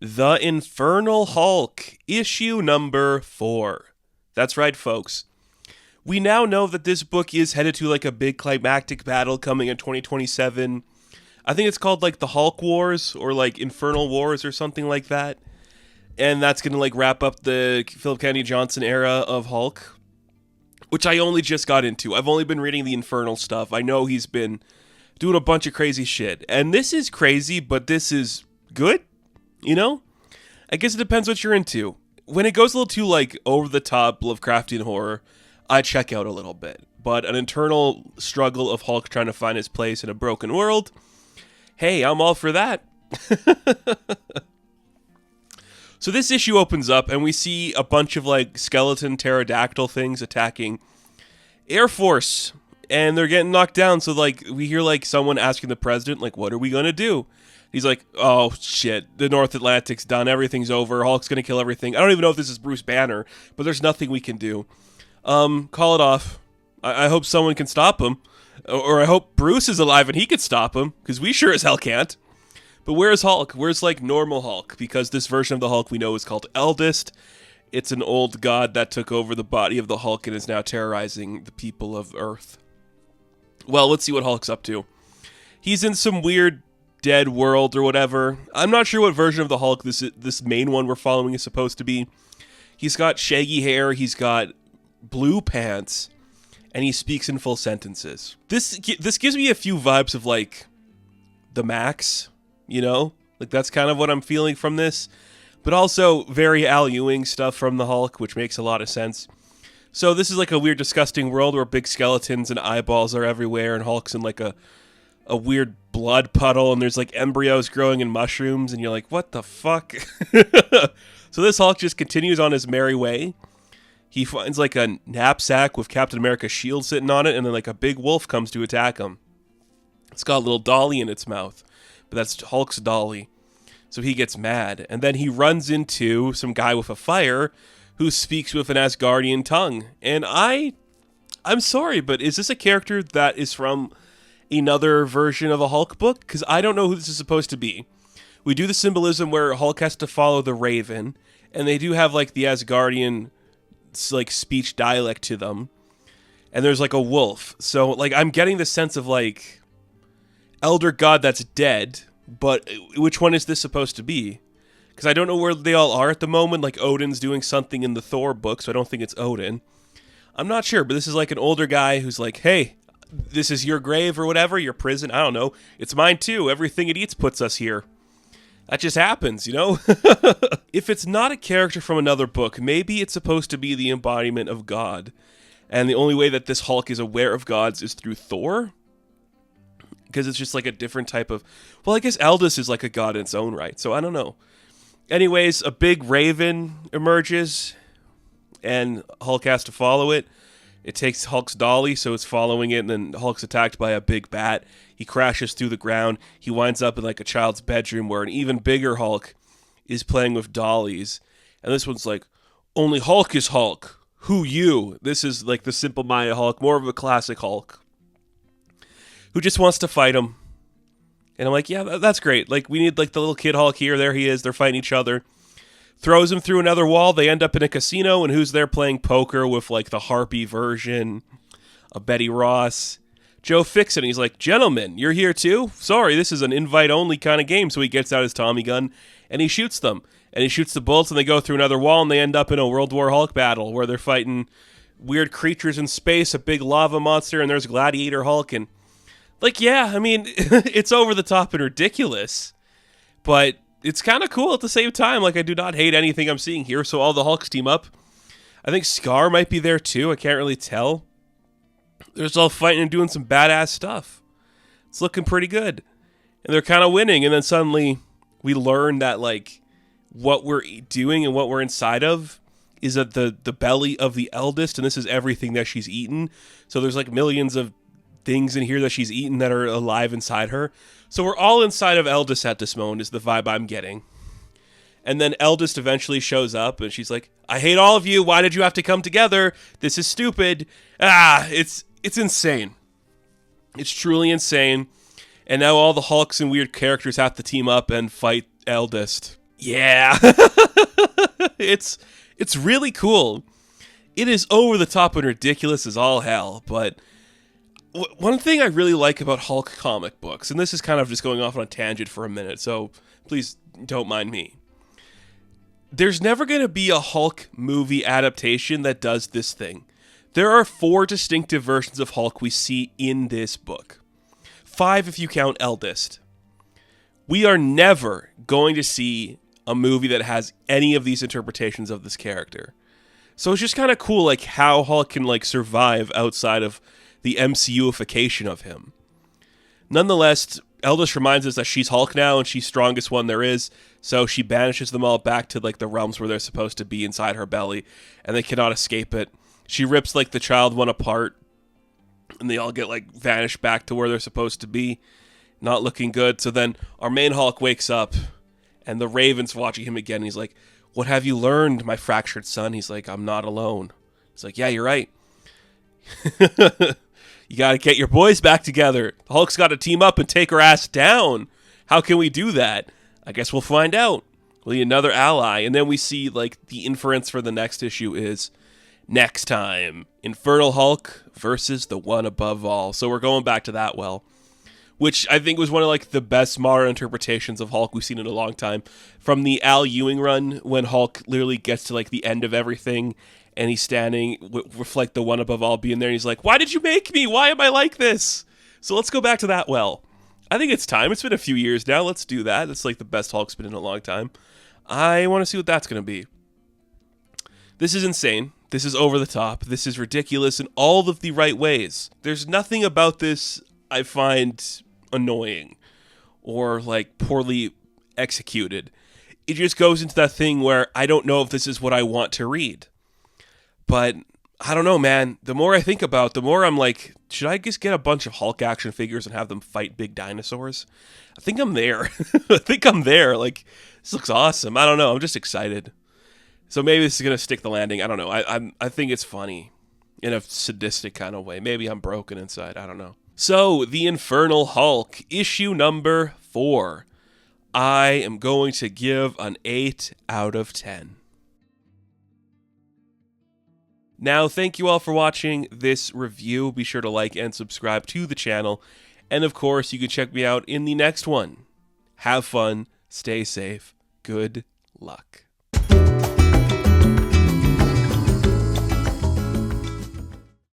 The Infernal Hulk, issue number 4. That's right, folks. We now know that this book is headed to like a big climactic battle coming in 2027. I think it's called like the Hulk Wars or like Infernal Wars or something like that. And that's going to like wrap up the Philip Kennedy Johnson era of Hulk, which I only just got into. I've only been reading the Infernal stuff. I know he's been doing a bunch of crazy shit. And this is crazy, but this is good, you know? I guess it depends what you're into. When it goes a little too like over the top Lovecraftian horror, I check out a little bit. But an internal struggle of Hulk trying to find his place in a broken world, hey, I'm all for that. So this issue opens up and we see a bunch of like skeleton pterodactyl things attacking Air Force, and they're getting knocked down. So like we hear like someone asking the president, like, what are we gonna do? He's like, oh shit, the North Atlantic's done, everything's over, Hulk's gonna kill everything. I don't even know if this is Bruce Banner, but there's nothing we can do. Call it off. I hope someone can stop him. Or I hope Bruce is alive and he could stop him, because we sure as hell can't. But where's Hulk? Where's like normal Hulk? Because this version of the Hulk we know is called Eldest. It's an old god that took over the body of the Hulk and is now terrorizing the people of Earth. Well, let's see what Hulk's up to. He's in some weird dead world or whatever. I'm not sure what version of the Hulk this main one we're following is supposed to be. He's got shaggy hair, he's got blue pants, and he speaks in full sentences. This gives me a few vibes of like the Max, you know? Like that's kind of what I'm feeling from this. But also very Al Ewing stuff from the Hulk, which makes a lot of sense. So this is like a weird, disgusting world where big skeletons and eyeballs are everywhere, and Hulk's in like a weird blood puddle, and there's like embryos growing in mushrooms, and you're like, what the fuck? So this Hulk just continues on his merry way. He finds like a knapsack with Captain America's shield sitting on it, and then like a big wolf comes to attack him. It's got a little dolly in its mouth, but that's Hulk's dolly. So he gets mad, and then he runs into some guy with a fire who speaks with an Asgardian tongue. And I'm sorry, but is this a character that is from another version of a Hulk book? Because I don't know who this is supposed to be. We do the symbolism where Hulk has to follow the Raven, and they do have like the Asgardian like speech dialect to them, and there's like a wolf. So like I'm getting the sense of like elder god that's dead, but which one is this supposed to be? Because I don't know where they all are at the moment. Like Odin's doing something in the Thor book, so I don't think it's Odin. I'm not sure, but this is like an older guy who's like, hey, this is your grave or whatever, your prison, I don't know. It's mine too. Everything it eats puts us here. That just happens, you know? If it's not a character from another book, maybe it's supposed to be the embodiment of God. And the only way that this Hulk is aware of gods is through Thor? Because it's just like a different type of... Well, I guess Eldest is like a god in its own right, so I don't know. Anyways, a big raven emerges, and Hulk has to follow it. It takes Hulk's dolly, so it's following it, and then Hulk's attacked by a big bat. He crashes through the ground. He winds up in like a child's bedroom where an even bigger Hulk is playing with dollies. And this one's like, only Hulk is Hulk. Who you? This is like the simple-minded Hulk, more of a classic Hulk, who just wants to fight him. And I'm like, yeah, that's great. Like, we need like the little kid Hulk here. There he is. They're fighting each other. Throws him through another wall. They end up in a casino, and who's there playing poker with like the Harpy version of Betty Ross? Joe Fixit. He's like, gentlemen, you're here too? Sorry, this is an invite-only kind of game. So he gets out his Tommy gun, and he shoots them. And he shoots the bullets, and they go through another wall, and they end up in a World War Hulk battle where they're fighting weird creatures in space, a big lava monster, and there's Gladiator Hulk. And like, yeah, I mean, it's over the top and ridiculous, but it's kind of cool at the same time. Like, I do not hate anything I'm seeing here, so all the Hulks team up. I think Scar might be there too. I can't really tell. They're just all fighting and doing some badass stuff. It's looking pretty good. And they're kind of winning, and then suddenly we learn that, like, what we're doing and what we're inside of is at the belly of the Eldest, and this is everything that she's eaten. So there's, like, millions of things in here that she's eaten that are alive inside her. So we're all inside of Eldest at this moment is the vibe I'm getting. And then Eldest eventually shows up, and she's like, I hate all of you. Why did you have to come together? This is stupid. It's insane. It's truly insane. And now all the Hulks and weird characters have to team up and fight Eldest. Yeah. It's really cool. It is over the top and ridiculous as all hell, but one thing I really like about Hulk comic books, and this is kind of just going off on a tangent for a minute, so please don't mind me. There's never going to be a Hulk movie adaptation that does this thing. There are 4 distinctive versions of Hulk we see in this book. 5 if you count Eldest. We are never going to see a movie that has any of these interpretations of this character. So it's just kind of cool, like, how Hulk can, like, survive outside of the MCUification of him. Nonetheless, Eldest reminds us that she's Hulk now and she's strongest one there is, so she banishes them all back to, like, the realms where they're supposed to be inside her belly, and they cannot escape it. She rips, like, the child one apart, and they all get, like, vanished back to where they're supposed to be. Not looking good. So then our main Hulk wakes up, and the Raven's watching him again. And he's like, "What have you learned, my fractured son?" He's like, "I'm not alone." He's like, "Yeah, you're right. You got to get your boys back together. The Hulk's got to team up and take her ass down. How can we do that? I guess we'll find out. We'll need another ally." And then we see, like, the inference for the next issue is next time, Infernal Hulk versus the One Above All. So we're going back to that well, which I think was one of, like, the best modern interpretations of Hulk we've seen in a long time. From the Al Ewing run, when Hulk literally gets to, like, the end of everything, and he's standing with, like, the One Above All being there, and he's like, "Why did you make me? Why am I like this?" So let's go back to that well. I think it's time. It's been a few years now. Let's do that. It's, like, the best Hulk's been in a long time. I want to see what that's going to be. This is insane. This is over the top. This is ridiculous in all of the right ways. There's nothing about this I find annoying or, like, poorly executed. It just goes into that thing where I don't know if this is what I want to read. But I don't know, man. The more I think about it, the more I'm like, should I just get a bunch of Hulk action figures and have them fight big dinosaurs? I think I'm there. I think I'm there. Like, this looks awesome. I don't know. I'm just excited. So maybe this is going to stick the landing. I don't know. I think it's funny in a sadistic kind of way. Maybe I'm broken inside. I don't know. So, The Infernal Hulk, issue number 4. I am going to give an 8 out of 10. Now, thank you all for watching this review. Be sure to like and subscribe to the channel. And of course, you can check me out in the next one. Have fun, stay safe, good luck.